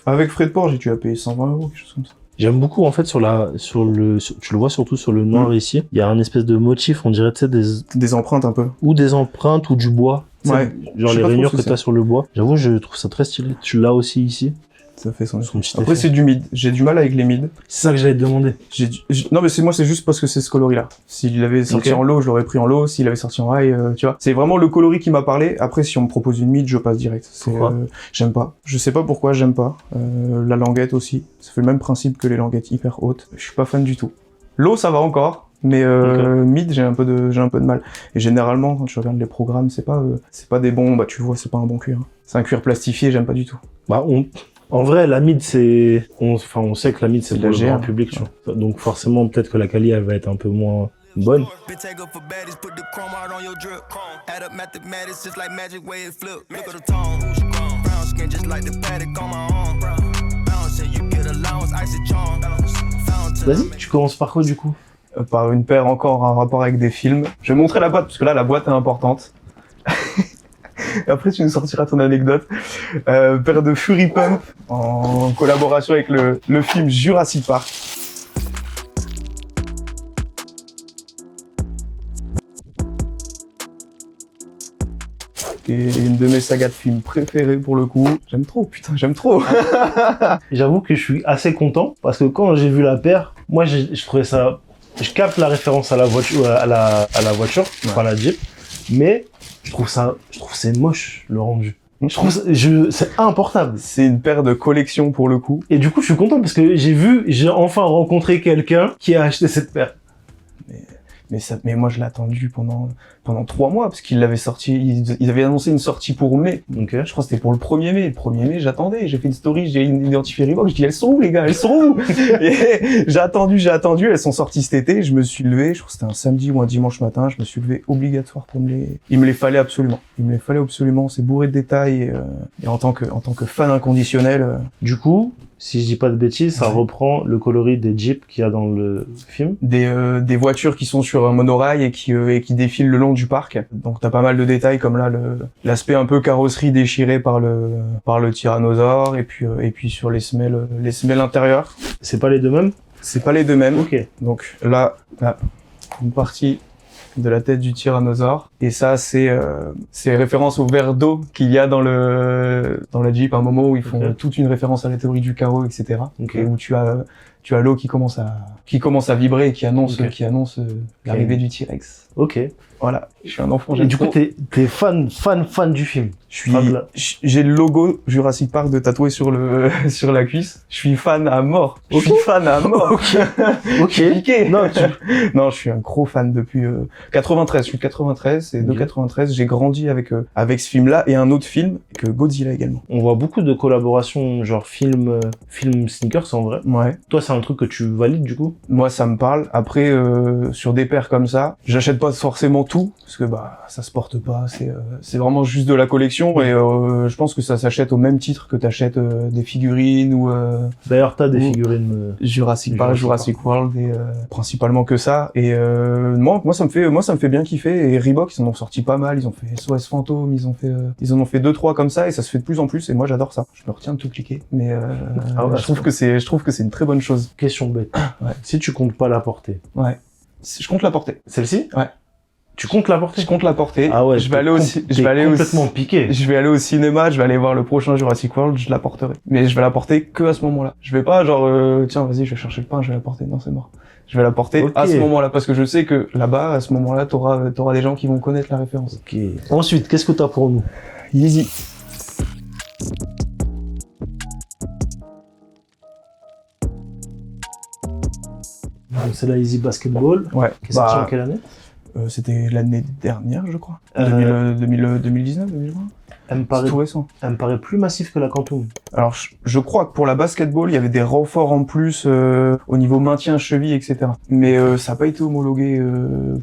avec frais de port, j'ai dû la payer 120 €, quelque chose comme ça. J'aime beaucoup en fait tu le vois surtout sur le noir ici. Il y a un espèce de motif, on dirait tu sais Des empreintes un peu. ou des empreintes ou du bois. Tu sais, Ouais. genre Je sais les pas trop rainures ce que que t'as sur le bois. J'avoue, je trouve ça très stylé. Tu l'as aussi ici. Ça fait son petit Après, effet. c'est du mid. J'ai du mal avec les mid. C'est ça que j'allais te demander. Non, mais c'est juste parce que c'est ce coloris-là. S'il avait sorti Ok. en low, je l'aurais pris en low. S'il avait sorti en high, tu vois. C'est vraiment le coloris qui m'a parlé. Après, si on me propose une mid, je passe direct. Pourquoi j'aime pas. Je sais pas pourquoi j'aime pas. La languette aussi. Ça fait le même principe que les languettes hyper hautes. Je suis pas fan du tout. Low, ça va encore. Mais mid, j'ai un peu de mal. Et généralement, quand tu regardes les programmes, c'est pas des bons. Bah, tu le vois, c'est pas un bon cuir. C'est un cuir plastifié, j'aime pas du tout. Bah en vrai, la mid on sait que la mid c'est C'est pour de la le grand GR. public, tu vois. Donc forcément peut-être que la quali elle va être un peu moins bonne. Been take up for baddies, put the chrome out on your drip. Add up mathematics, just like magic way it flip. Look at the tone, brown skin just like the paddock on my arm. Bouncing, you get allowance, icy charm. Vas-y, tu commences par quoi du coup? Par une paire encore en rapport avec des films. Je vais montrer la boîte, parce que là, la boîte est importante. Après, tu nous sortiras ton anecdote. Paire de Fury Pump, en collaboration avec le film Jurassic Park. Qui est une de mes sagas de films préférées pour le coup. J'aime trop, putain, j'aime trop. J'avoue que je suis assez content parce que quand j'ai vu la paire, moi je trouvais ça, je capte la référence à la voiture, à la voiture, enfin à la Jeep, mais je trouve c'est moche le rendu. Je trouve c'est importable. C'est une paire de collection pour le coup. Et du coup, je suis content parce que j'ai enfin rencontré quelqu'un qui a acheté cette paire. Mais moi je l'ai attendu pendant 3 mois parce qu'ils l'avaient sorti, ils avaient annoncé une sortie pour mai. Donc, Je crois que c'était pour le 1er mai. Le 1er mai, j'attendais, j'ai fait une story, j'ai identifié Reebok, je dis elles sont où les gars, elles sont où? Et j'ai attendu, elles sont sorties cet été, je me suis levé, je crois que c'était un samedi ou un dimanche matin, je me suis levé obligatoire pour il me les fallait absolument. C'est bourré de détails et en tant que fan inconditionnel, du coup, si je dis pas de bêtises, ça reprend le coloris des Jeeps qu'il y a dans le film. des voitures qui sont sur un monorail et qui défilent le long du parc. Donc t'as pas mal de détails comme là l'aspect un peu carrosserie déchirée par le tyrannosaure et puis sur les semelles intérieures. C'est pas les deux mêmes? C'est pas les deux mêmes. Ok. Donc là une partie de la tête du tyrannosaure et ça c'est référence au verre d'eau qu'il y a dans la Jeep, un moment où ils font Ok. toute une référence à la théorie du chaos, etc. Ok. Et où tu as tu as l'eau qui commence à vibrer et qui annonce l'arrivée du T-Rex. Ok. Voilà, je suis un enfant. Et du coup, t'es fan du film. J'ai le logo Jurassic Park de tatoué sur la cuisse. Je suis fan à mort. Je suis fan à mort. Ok. Piqué. Non, je suis un gros fan depuis 93. Je suis de 93 et de 93, j'ai grandi avec ce film-là et un autre film que Godzilla également. On voit beaucoup de collaborations, genre film sneakers en vrai. Ouais. Toi, c'est un truc que tu valides du coup? Moi, ça me parle. Après, sur des paires comme ça, j'achète pas forcément tout parce que ça se porte pas. C'est vraiment juste de la collection et je pense que ça s'achète au même titre que t'achètes des figurines ou. D'ailleurs, t'as des figurines. Jurassic Park, Jurassic World et principalement que ça. Et moi, ça me fait bien kiffer. Et Reebok, ils en ont sorti pas mal. Ils ont fait SOS Fantôme, ils en ont fait 2-3 comme ça et ça se fait de plus en plus. Et moi, j'adore ça. Je me retiens de tout cliquer, mais je trouve que c'est une très bonne chose. Question bête. Ouais. Si tu comptes pas la porter. Ouais. Je compte la porter. Celle-ci? Ouais. Tu comptes la porter? Je compte la porter. Ah ouais. Je vais aller complètement piqué. Je vais aller au cinéma, je vais aller voir le prochain Jurassic World, je la porterai. Mais je vais la porter que à ce moment-là. Je vais pas tiens, vas-y, je vais chercher le pain, je vais la porter. Non, c'est mort. Je vais la porter à ce moment-là parce que je sais que là-bas, à ce moment-là, t'auras des gens qui vont connaître la référence. Ok. Ensuite, qu'est-ce que t'as pour nous? Yeezy. Donc c'est la Yeezy Basketball. Ouais. Qui est sortie en quelle année? C'était l'année dernière, je crois. 2019, 2020. C'est tout récent. Elle me paraît plus massive que la Quantum. Alors, je crois que pour la basketball, il y avait des renforts en plus au niveau maintien, cheville, etc. Mais ça n'a pas été homologué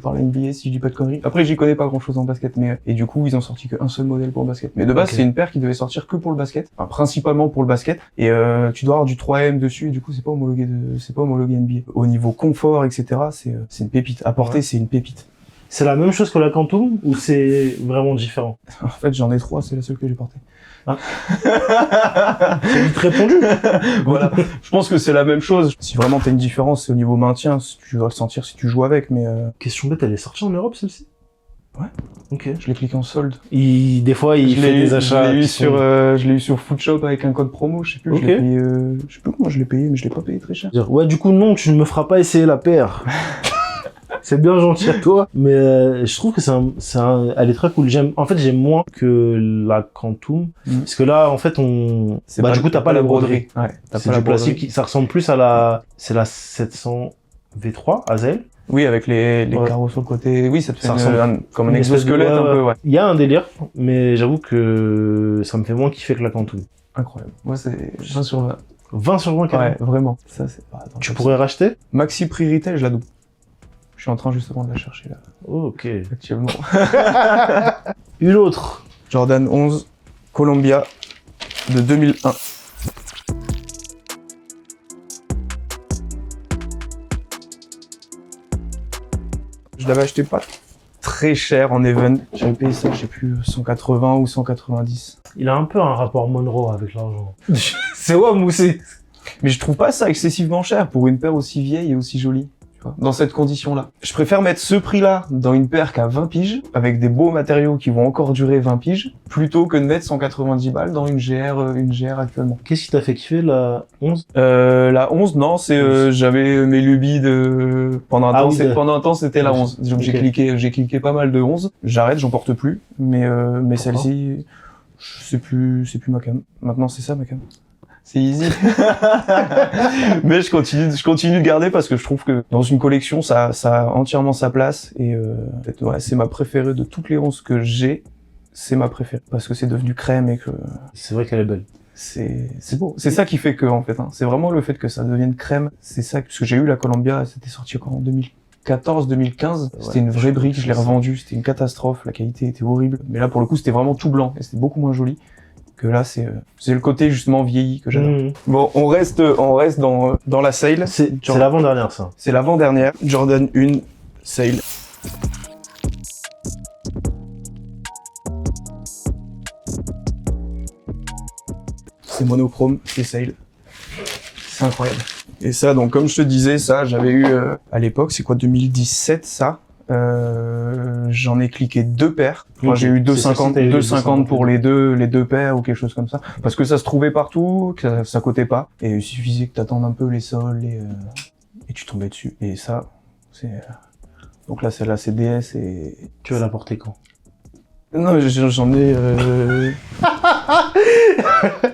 par la NBA, si je dis pas de conneries. Après, j'y connais pas grand-chose en basket, et du coup, ils ont sorti qu'un seul modèle pour le basket. Mais de base, c'est une paire qui devait sortir que pour le basket, enfin, principalement pour le basket. Et tu dois avoir du 3M dessus, et du coup, c'est pas homologué NBA. Au niveau confort, etc., c'est une pépite. À porter, c'est une pépite. C'est la même chose que la Quantum ou c'est vraiment différent? En fait, j'en ai 3, c'est la seule que j'ai portée. Ah. C'est vite répondu. Voilà. Je pense que c'est la même chose. Si vraiment t'as une différence, c'est au niveau maintien. Tu dois le sentir si tu joues avec, mais. Question bête, elle est sortie en Europe celle-ci? Ouais. Ok. Je l'ai cliqué en solde. Des fois, il fait des achats. Je l'ai eu sur Foodshop avec un code promo. Je sais plus. Okay. Je l'ai payé. Je sais plus comment je l'ai payé, mais je l'ai pas payé très cher. Ouais, du coup, non, tu ne me feras pas essayer la paire. C'est bien gentil à toi, mais je trouve que elle est très cool. J'aime moins que la Quantum, parce que là, en fait, du coup, t'as pas la broderie. Ouais, c'est du plastique, ça ressemble plus à c'est la 700 V3 Azel. Oui, avec les carreaux sur le côté. Oui, ça te fait comme un espèce exosquelette un peu, ouais. Il y a un délire, mais j'avoue que ça me fait moins kiffer que la Quantum. Incroyable. Moi, c'est 20 sur 20. 20 sur 20, carrément. Ouais, vraiment. Ça, c'est pas... Tu pourrais racheter? Maxi prix retail, je la double. Je suis en train justement de la chercher là. Oh, ok. Actuellement. Une autre. Jordan 11 Columbia de 2001. Je l'avais acheté pas très cher en even. J'avais payé ça, je sais plus, 180 ou 190. Il a un peu un rapport Monroe avec l'argent. C'est ouais, moussé. Mais je trouve pas ça excessivement cher pour une paire aussi vieille et aussi jolie. Dans cette condition-là. Je préfère mettre ce prix-là dans une paire qu'à 20 piges, avec des beaux matériaux qui vont encore durer 20 piges, plutôt que de mettre 190 balles dans une GR actuellement. Qu'est-ce qui t'a fait kiffer, la 11? La 11, non, j'avais mes lubies pendant un temps, c'était la 11. Donc okay. j'ai cliqué pas mal de 11. J'arrête, j'en porte plus. Mais celle-ci, c'est plus ma cam. Maintenant, c'est ça, ma cam. C'est easy. Mais je continue de garder parce que je trouve que dans une collection, ça a entièrement sa place et c'est ma préférée de toutes les 11 que j'ai. C'est ma préférée parce que c'est devenu crème et que c'est vrai qu'elle est belle. C'est beau. C'est ça qui fait que en fait, c'est vraiment le fait que ça devienne crème. C'est ça parce que j'ai eu la Columbia, c'était sorti en 2014-2015. C'était une vraie brique, je l'ai revendue, c'était une catastrophe, la qualité était horrible. Mais là pour le coup, c'était vraiment tout blanc et c'était beaucoup moins joli. Que là, c'est le côté justement vieilli que j'adore. Bon, on reste dans la sale. C'est l'avant-dernière, ça. C'est l'avant-dernière. Jordan 1 sale. C'est monochrome, c'est sale. C'est incroyable. Et ça, donc comme je te disais, ça, j'avais eu à l'époque, c'est quoi, 2017, ça. J'en ai cliqué 2 paires. Enfin, Ok. j'ai eu C'est ça, 2,50 t'as eu 2,50 pour les deux paires ou quelque chose comme ça. Parce que ça se trouvait partout, que ça cotait pas. Et il suffisait que t'attendes un peu les soldes et tu tombais dessus. Et ça, c'est... Donc là, celle-là, c'est DS et... Tu vas la porter quand? Non, j'en ai...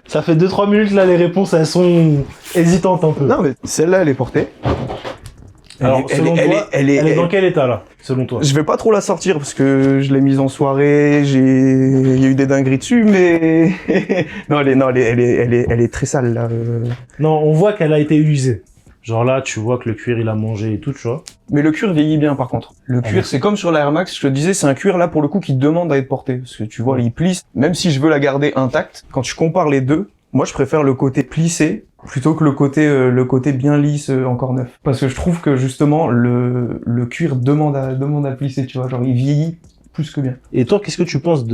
Ça fait 2-3 minutes là, les réponses elles sont hésitantes un peu. Non, mais celle-là, elle est portée. Alors, selon toi, elle est dans quel état là, selon toi? Je vais pas trop la sortir parce que je l'ai mise en soirée, il y a eu des dingueries dessus, mais non, elle est très sale là. Non, on voit qu'elle a été usée. Genre là, tu vois que le cuir il a mangé et tout, tu vois. Mais le cuir vieillit bien par contre. Le cuir, ouais. c'est comme sur la Air Max, je te disais, c'est un cuir là pour le coup qui demande à être porté. Parce que tu vois, il plisse. Même si je veux la garder intacte, quand tu compares les deux, moi je préfère le côté plissé plutôt que le côté bien lisse encore neuf. Parce que je trouve que justement le cuir demande à plisser, tu vois, genre il vieillit plus que bien. Et toi, qu'est-ce que tu penses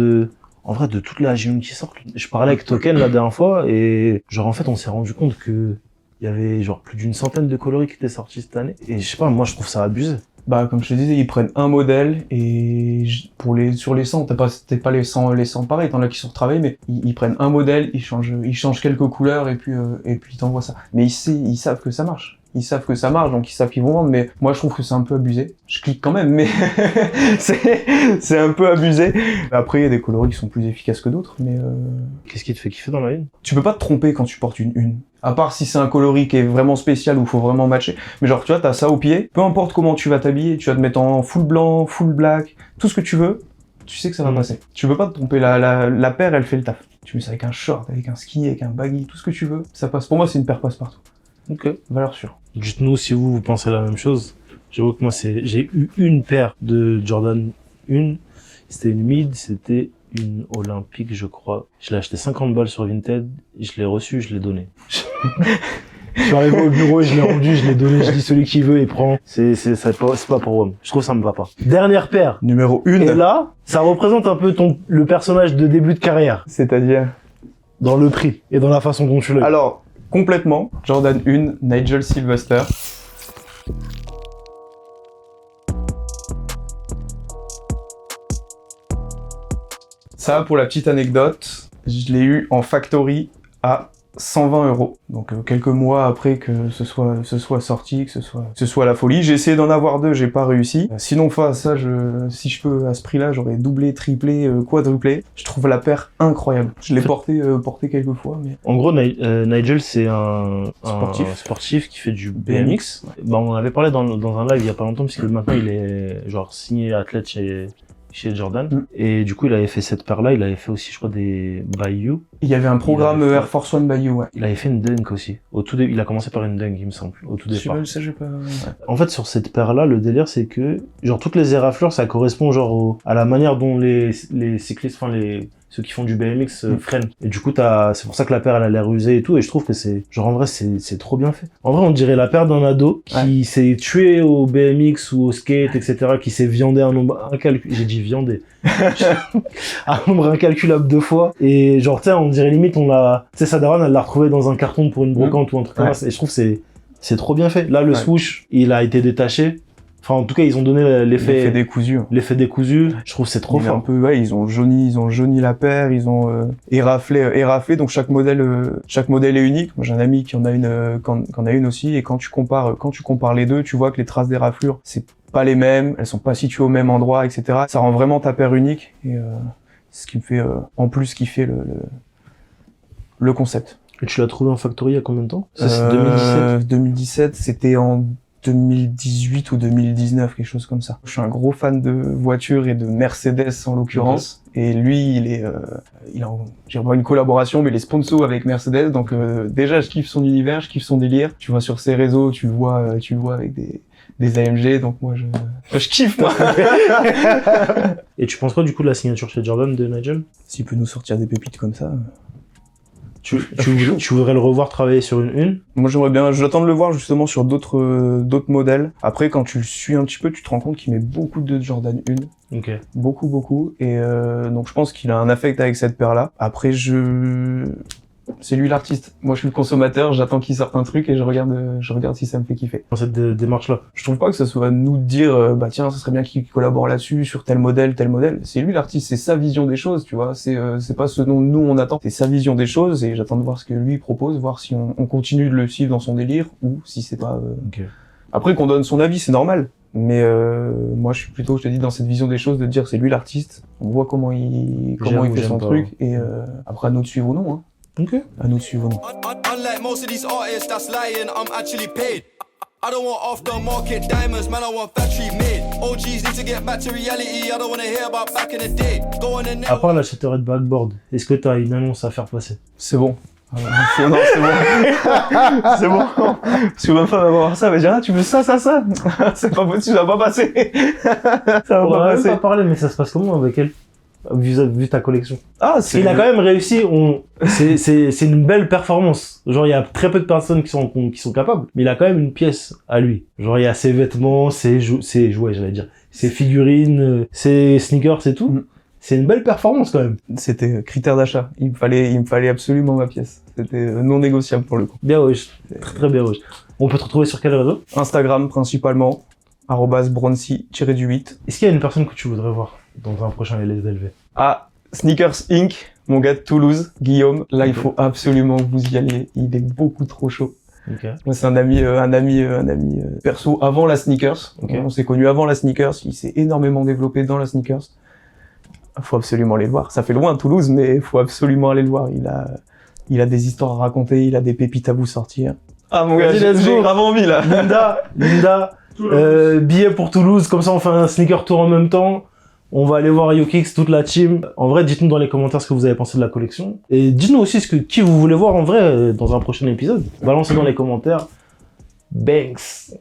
en vrai, de toute la G1 qui sort? Je parlais avec Token la dernière fois et genre en fait on s'est rendu compte que il y avait genre plus d'une centaine de coloris qui étaient sortis cette année. Et je sais pas, moi je trouve ça abusé. Bah, comme je te disais, ils prennent un modèle et sur les 100, t'as pas les 100 pareils, t'en as qui sont retravaillés, mais ils prennent un modèle, ils changent quelques couleurs et puis ils t'envoient ça. Mais ils savent que ça marche. Ils savent que ça marche, donc ils savent qu'ils vont vendre, mais moi je trouve que c'est un peu abusé. Je clique quand même, mais c'est un peu abusé. Après, il y a des coloris qui sont plus efficaces que d'autres, mais Qu'est-ce qui te fait kiffer dans la une? tu peux pas te tromper quand tu portes une une. À part si c'est un coloris qui est vraiment spécial où il faut vraiment matcher. Mais genre, tu vois, t'as ça au pied. Peu importe comment tu vas t'habiller, tu vas te mettre en full blanc, full black, tout ce que tu veux, tu sais que ça va passer. Tu peux pas te tromper. La paire, elle fait le taf. Tu mets ça avec un short, avec un ski, avec un baggy, tout ce que tu veux, ça passe. Pour moi, c'est une paire passe-partout. Ok. Valeur sûre. Dites-nous si vous pensez la même chose. J'avoue que moi, j'ai eu une paire de Jordan 1. C'était une mid, c'était une olympique, je crois. Je l'ai acheté 50 balles sur Vinted. Je l'ai reçu, je l'ai donné. Je suis arrivé au bureau, je l'ai rendu, je l'ai donné. Je dis celui qui veut, il prend. C'est pas pour moi. Je trouve que ça me va pas. Dernière paire. Numéro 1. Et là, ça représente un peu le personnage de début de carrière. C'est-à-dire? Dans le prix et dans la façon dont tu l'as. Alors, complètement. Jordan 1, Nigel Sylvester. Ça, pour la petite anecdote, je l'ai eu en factory à 120 €. Donc quelques mois après que ce soit sorti, que ce soit la folie. J'ai essayé d'en avoir 2, j'ai pas réussi. Sinon face à ça, si je peux à ce prix-là, j'aurais doublé, triplé, quadruplé. Je trouve la paire incroyable. Je l'ai porté quelques fois, mais En gros, Nigel, c'est un Sportif. qui fait du BMX. Bah, on en avait parlé dans un live il y a pas longtemps, puisque maintenant il est genre signé athlète chez Jordan. Et du coup, il avait fait cette paire-là. Il avait fait aussi, je crois, des Bayou. il y avait un programme Il avait fait- Air Force One Bayou, ouais. Il avait fait une dunk aussi. Il a commencé par une dunk, il me semble, au tout départ. Ça, j'ai pas... En fait, sur cette paire-là, le délire, c'est que, genre, toutes les éraflures, ça correspond, genre, à la manière dont les cyclistes, enfin, ceux qui font du BMX freinent. Et du coup, c'est pour ça que la paire, elle a l'air usée et tout. Et je trouve que genre, en vrai, c'est trop bien fait. En vrai, on dirait la paire d'un ado qui s'est tué au BMX ou au skate, etc., qui s'est viandé un nombre incalculable. J'ai dit viandé. Un nombre incalculable de fois. Et genre, tu sais, on dirait limite, tu sais, sa daronne, elle l'a retrouvé dans un carton pour une brocante ou un truc comme ça. Et je trouve que c'est trop bien fait. Là, le swoosh, il a été détaché. Enfin, en tout cas, ils ont donné l'effet décousu. L'effet décousu. Je trouve que c'est trop Il est fort. un peu, ouais, ils ont jauni la paire, ils ont éraflé, donc chaque modèle est unique. Moi, j'ai un ami qui en a une aussi, et quand tu compares les deux, tu vois que les traces d'éraflure, c'est pas les mêmes, elles sont pas situées au même endroit, etc. Ça rend vraiment ta paire unique, et ce qui me fait en plus kiffer le concept. Et tu l'as trouvé en factory il y a combien de temps? Ça, c'est 2017? 2017, c'était en 2018 ou 2019, quelque chose comme ça. Je suis un gros fan de voitures et de Mercedes en l'occurrence. Et lui, il a une collaboration, mais il est sponsor avec Mercedes. Donc déjà, je kiffe son univers, je kiffe son délire. Tu vois sur ses réseaux, tu le vois avec des AMG. Donc moi, je kiffe, moi. Et tu penses quoi du coup de la signature chez Jordan de Nigel? S'il peut nous sortir des pépites comme ça. Tu voudrais le revoir travailler sur une? Moi, j'attends de le voir justement sur d'autres modèles. Après, quand tu le suis un petit peu, tu te rends compte qu'il met beaucoup de Jordan 1. Ok. Beaucoup. Et donc, je pense qu'il a un affect avec cette paire-là. Après, C'est lui l'artiste. Moi, je suis le consommateur, j'attends qu'il sorte un truc et je regarde si ça me fait kiffer. Dans cette démarche-là. Je trouve pas que ce soit à nous de dire, bah tiens, ce serait bien qu'il collabore là-dessus, sur tel modèle. C'est lui l'artiste, c'est sa vision des choses, tu vois. C'est pas ce dont nous on attend. C'est sa vision des choses et j'attends de voir ce que lui propose, voir si on continue de le suivre dans son délire ou si c'est pas. Ok. Après qu'on donne son avis, c'est normal. Mais moi, je suis plutôt, je te dis, dans cette vision des choses, de dire c'est lui l'artiste. On voit comment il fait son truc et après à nous de suivre ou non. Hein. Ok. À nous de suivre ou non. Unlike most of these artists that's lying, I'm actually paid. I don't want aftermarket diamonds, man, I want factory made. OGs need to get back to reality, I don't want to hear about back in the day. Go on and À part la Shattered Backboard, est-ce que t'as une annonce à faire passer? C'est bon. Non, c'est bon. C'est bon. Parce que ma femme va voir ça, elle va dire, ah, tu veux ça. C'est pas possible, ça va pas passer. Ça va On pas va même passer. pas parler, mais ça se passe comment avec elle? Vu ta collection. Ah, c'est. Il a quand même réussi, c'est une belle performance. Genre, il y a très peu de personnes qui sont capables, mais il a quand même une pièce à lui. Genre, il y a ses vêtements, ses jouets, j'allais dire, ses figurines, ses sneakers et tout. Mm. C'est une belle performance quand même. C'était critère d'achat. Il me fallait absolument ma pièce. C'était non négociable pour le coup. Bien wesh. Très très bien wesh. On peut te retrouver sur quel réseau? Instagram principalement, @bronzy-8. Est-ce qu'il y a une personne que tu voudrais voir dans un prochain LSDLV? Ah, Sneakers Inc., mon gars de Toulouse, Guillaume. Là, il faut absolument que vous y alliez. Il est beaucoup trop chaud. Ok. Moi, c'est un ami perso avant la Sneakers. Ok. On s'est connus avant la Sneakers. Il s'est énormément développé dans la Sneakers. Faut absolument aller le voir. Ça fait loin, Toulouse, mais faut absolument aller le voir. Il a des histoires à raconter, il a des pépites à vous sortir. Ah, mon gars, Vas-y, j'ai let's go. grave envie, là. Linda, billet pour Toulouse, comme ça on fait un sneaker tour en même temps. On va aller voir Yokix, toute la team. En vrai, dites-nous dans les commentaires ce que vous avez pensé de la collection. Et dites-nous aussi qui vous voulez voir en vrai dans un prochain épisode. Balancez dans les commentaires. Banks.